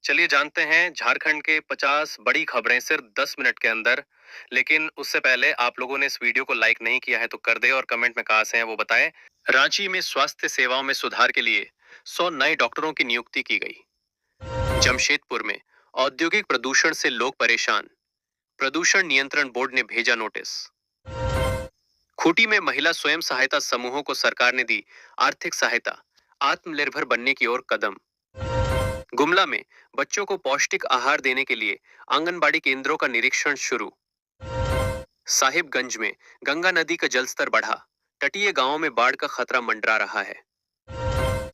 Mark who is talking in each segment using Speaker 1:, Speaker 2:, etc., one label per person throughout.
Speaker 1: चलिए जानते हैं झारखंड के 50 बड़ी खबरें सिर्फ 10 मिनट के अंदर। लेकिन उससे पहले आप लोगों ने इस वीडियो को लाइक नहीं किया है तो कर दे और कमेंट में कहाँ से हैं वो बताएं। रांची में स्वास्थ्य सेवाओं में सुधार के लिए 100 नए डॉक्टरों की नियुक्ति की गई। जमशेदपुर में औद्योगिक प्रदूषण से लोग परेशान, प्रदूषण नियंत्रण बोर्ड ने भेजा नोटिस। खूंटी में महिला स्वयं सहायता समूहों को सरकार ने दी आर्थिक सहायता, आत्मनिर्भर बनने की ओर कदम। गुमला में बच्चों को पौष्टिक आहार देने के लिए आंगनबाड़ी केंद्रों का निरीक्षण शुरू। साहिबगंज में गंगा नदी का जलस्तर बढ़ा, तटीय गांवों में बाढ़ का खतरा मंडरा रहा है।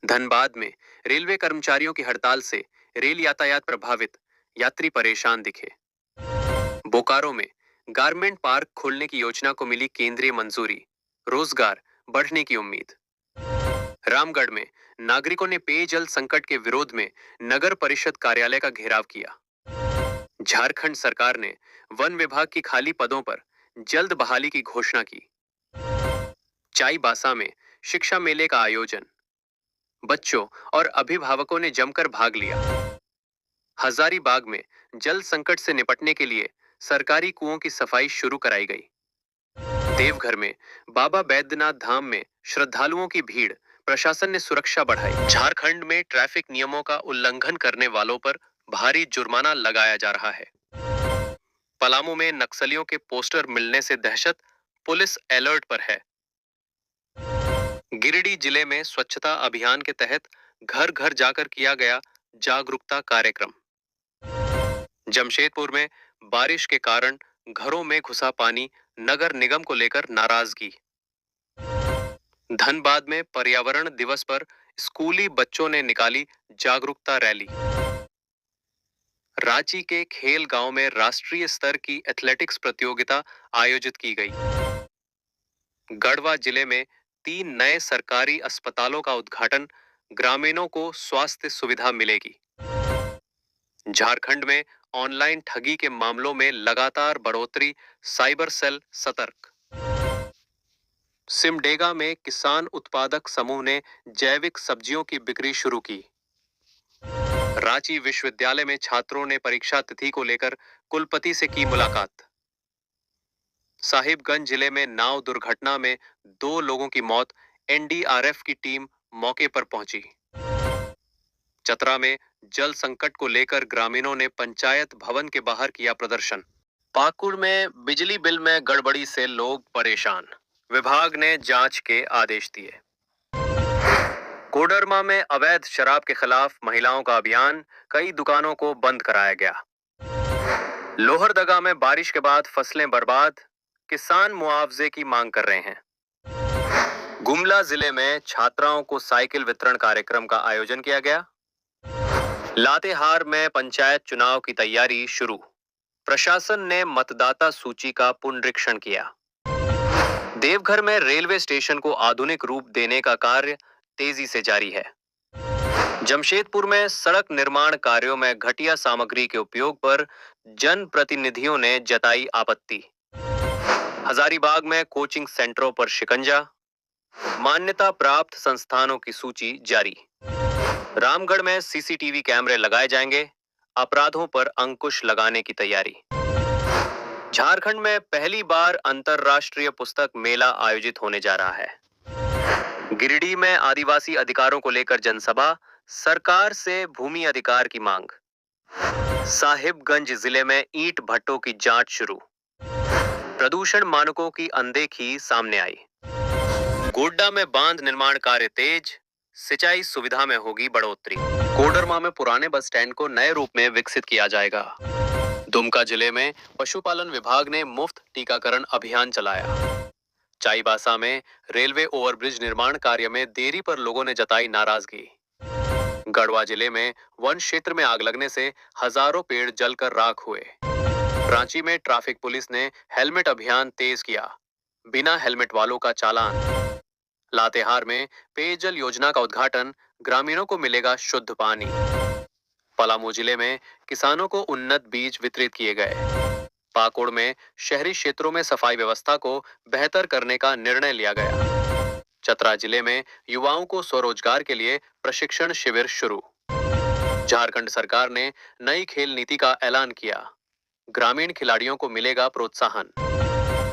Speaker 1: धनबाद में रेलवे कर्मचारियों की हड़ताल से रेल यातायात प्रभावित, यात्री परेशान दिखे। बोकारो में गारमेंट पार्क खोलने की योजना को मिली केंद्रीय मंजूरी, रोजगार बढ़ने की उम्मीद। रामगढ़ में नागरिकों ने पेयजल संकट के विरोध में नगर परिषद कार्यालय का घेराव किया। झारखंड सरकार ने वन विभाग की खाली पदों पर जल्द बहाली की घोषणा की। चाईबासा में शिक्षा मेले का आयोजन, बच्चों और अभिभावकों ने जमकर भाग लिया। हजारीबाग में जल संकट से निपटने के लिए सरकारी कुओं की सफाई शुरू कराई गई। देवघर में बाबा बैद्यनाथ धाम में श्रद्धालुओं की भीड़, प्रशासन ने सुरक्षा बढ़ाई। झारखंड में ट्रैफिक नियमों का उल्लंघन करने वालों पर भारी जुर्माना लगाया जा रहा है। पलामू में नक्सलियों के पोस्टर मिलने से दहशत, पुलिस अलर्ट पर है। गिरिडीह जिले में स्वच्छता अभियान के तहत घर घर जाकर किया गया जागरूकता कार्यक्रम। जमशेदपुर में बारिश के कारण घरों में घुसा पानी, नगर निगम को लेकर नाराजगी। धनबाद में पर्यावरण दिवस पर स्कूली बच्चों ने निकाली जागरूकता रैली। रांची के खेल गांव में राष्ट्रीय स्तर की एथलेटिक्स प्रतियोगिता आयोजित की गई। गढ़वा जिले में 3 नए सरकारी अस्पतालों का उद्घाटन, ग्रामीणों को स्वास्थ्य सुविधा मिलेगी। झारखंड में ऑनलाइन ठगी के मामलों में लगातार बढ़ोतरी, साइबर सेल सतर्क। सिमडेगा में किसान उत्पादक समूह ने जैविक सब्जियों की बिक्री शुरू की। रांची विश्वविद्यालय में छात्रों ने परीक्षा तिथि को लेकर कुलपति से की मुलाकात। साहिबगंज जिले में नाव दुर्घटना में 2 लोगों की मौत, एनडीआरएफ की टीम मौके पर पहुंची। चतरा में जल संकट को लेकर ग्रामीणों ने पंचायत भवन के बाहर किया प्रदर्शन। पाकुड़ में बिजली बिल में गड़बड़ी से लोग परेशान, विभाग ने जांच के आदेश दिए। कोडरमा में अवैध शराब के खिलाफ महिलाओं का अभियान, कई दुकानों को बंद कराया गया। लोहरदगा में बारिश के बाद फसलें बर्बाद, किसान मुआवजे की मांग कर रहे हैं। गुमला जिले में छात्राओं को साइकिल वितरण कार्यक्रम का आयोजन किया गया। लातेहार में पंचायत चुनाव की तैयारी शुरू, प्रशासन ने मतदाता सूची का पुनरीक्षण किया। देवघर में रेलवे स्टेशन को आधुनिक रूप देने का कार्य तेजी से जारी है। जमशेदपुर में सड़क निर्माण कार्यों में घटिया सामग्री के उपयोग पर जनप्रतिनिधियों ने जताई आपत्ति। हजारीबाग में कोचिंग सेंटरों पर शिकंजा, मान्यता प्राप्त संस्थानों की सूची जारी। रामगढ़ में सीसीटीवी कैमरे लगाए जाएंगे, अपराधों पर अंकुश लगाने की तैयारी। झारखंड में पहली बार अंतरराष्ट्रीय पुस्तक मेला आयोजित होने जा रहा है। गिरिडीह में आदिवासी अधिकारों को लेकर जनसभा, सरकार से भूमि अधिकार की मांग। साहिबगंज जिले में ईंट भट्टों की जांच शुरू, प्रदूषण मानकों की अनदेखी सामने आई। गोड्डा में बांध निर्माण कार्य तेज, सिंचाई सुविधा में होगी बढ़ोतरी। कोडरमा में पुराने बस स्टैंड को नए रूप में विकसित किया जाएगा। दुमका जिले में पशुपालन विभाग ने मुफ्त टीकाकरण अभियान चलाया। चाईबासा में रेलवे ओवरब्रिज निर्माण कार्य में देरी पर लोगों ने जताई नाराजगी। गढ़वा जिले में वन क्षेत्र में आग लगने से हजारों पेड़ जलकर राख हुए। रांची में ट्रैफिक पुलिस ने हेलमेट अभियान तेज किया, बिना हेलमेट वालों का चालान। लातेहार में पेयजल योजना का उद्घाटन, ग्रामीणों को मिलेगा शुद्ध पानी। पलामू जिले में किसानों को उन्नत बीज वितरित किए गए। पाकुड़ में शहरी क्षेत्रों में सफाई व्यवस्था को बेहतर करने का निर्णय लिया गया। चतरा जिले में युवाओं को स्वरोजगार के लिए प्रशिक्षण शिविर शुरू। झारखंड सरकार ने नई खेल नीति का ऐलान किया। ग्रामीण खिलाड़ियों को मिलेगा प्रोत्साहन।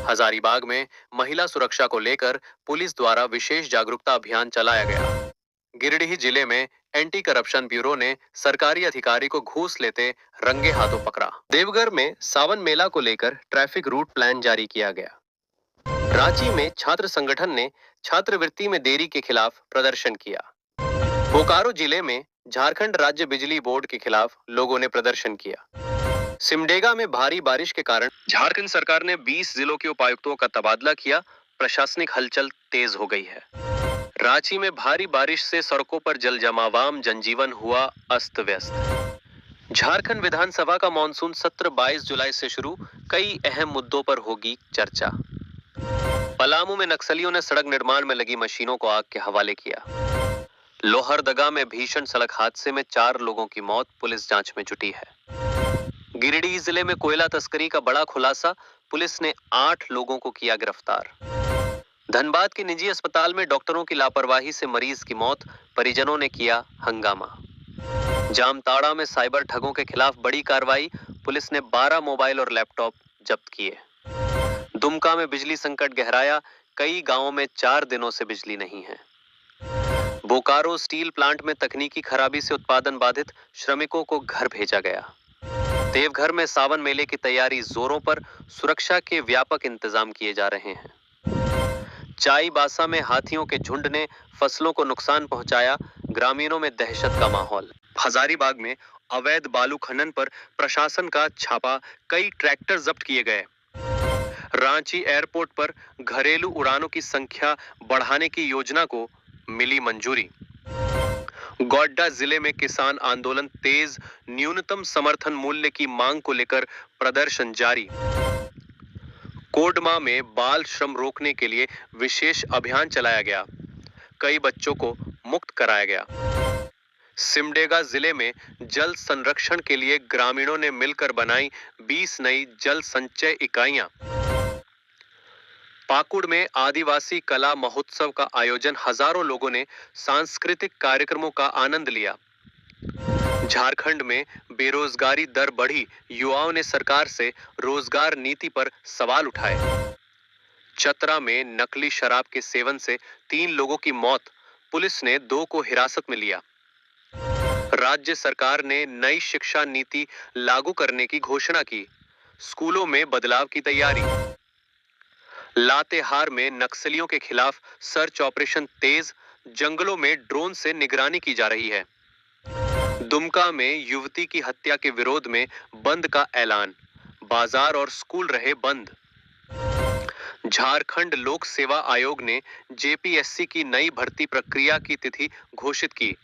Speaker 1: हजारीबाग में महिला सुरक्षा को लेकर पुलिस द्वारा विशेष जागरूकता अभियान चलाया गया। गिरिडीह जिले में एंटी करप्शन ब्यूरो ने सरकारी अधिकारी को घूस लेते रंगे हाथों पकड़ा। देवघर में सावन मेला को लेकर ट्रैफिक रूट प्लान जारी किया गया। रांची में छात्र संगठन ने छात्रवृत्ति में देरी के खिलाफ प्रदर्शन किया। बोकारो जिले में झारखंड राज्य बिजली बोर्ड के खिलाफ लोगों ने प्रदर्शन किया। सिमडेगा में भारी बारिश के कारण झारखंड सरकार ने 20 जिलों के उपायुक्तों का तबादला किया। प्रशासनिक हलचल तेज हो गई है। रांची में भारी बारिश से सड़कों पर जल जमाव, जनजीवन हुआ अस्त व्यस्त। झारखंड विधानसभा का मानसून सत्र 22 जुलाई से शुरू, कई अहम मुद्दों पर होगी चर्चा। पलामू में नक्सलियों ने सड़क निर्माण में लगी मशीनों को आग के हवाले किया। लोहरदगा में भीषण सड़क हादसे में 4 लोगों की मौत, पुलिस जांच में जुटी है। गिरिडीह जिले में कोयला तस्करी का बड़ा खुलासा, पुलिस ने 8 लोगों को किया गिरफ्तार। धनबाद के निजी अस्पताल में डॉक्टरों की लापरवाही से मरीज की मौत, परिजनों ने किया हंगामा। जामताड़ा में साइबर ठगों के खिलाफ बड़ी कार्रवाई, पुलिस ने 12 मोबाइल और लैपटॉप जब्त किए। दुमका में बिजली संकट गहराया, कई गांवों में 4 दिनों से बिजली नहीं है। बोकारो स्टील प्लांट में तकनीकी खराबी से उत्पादन बाधित, श्रमिकों को घर भेजा गया। देवघर में सावन मेले की तैयारी जोरों पर, सुरक्षा के व्यापक इंतजाम किए जा रहे हैं। चाईबासा में हाथियों के झुंड ने फसलों को नुकसान पहुंचाया, ग्रामीणों में दहशत का माहौल। हजारीबाग में अवैध बालू खनन पर प्रशासन का छापा, कई ट्रैक्टर जब्त किए गए। रांची एयरपोर्ट पर घरेलू उड़ानों की संख्या बढ़ाने की योजना को मिली मंजूरी। गोड्डा जिले में किसान आंदोलन तेज, न्यूनतम समर्थन मूल्य की मांग को लेकर प्रदर्शन जारी। कोडमा में बाल श्रम रोकने के लिए विशेष अभियान चलाया गया, कई बच्चों को मुक्त कराया गया। सिमडेगा जिले में जल संरक्षण के लिए ग्रामीणों ने मिलकर बनाई 20 नई जल संचय इकाइयां। पाकुड़ में आदिवासी कला महोत्सव का आयोजन, हजारों लोगों ने सांस्कृतिक कार्यक्रमों का आनंद लिया। झारखंड में बेरोजगारी दर बढ़ी, युवाओं ने सरकार से रोजगार नीति पर सवाल उठाए। चतरा में नकली शराब के सेवन से 3 लोगों की मौत, पुलिस ने 2 को हिरासत में लिया। राज्य सरकार ने नई शिक्षा नीति लागू करने की घोषणा की, स्कूलों में बदलाव की तैयारी। लातेहार में नक्सलियों के खिलाफ सर्च ऑपरेशन तेज, जंगलों में ड्रोन से निगरानी की जा रही है। दुमका में युवती की हत्या के विरोध में बंद का ऐलान, बाजार और स्कूल रहे बंद। झारखंड लोक सेवा आयोग ने जेपीएससी की नई भर्ती प्रक्रिया की तिथि घोषित की।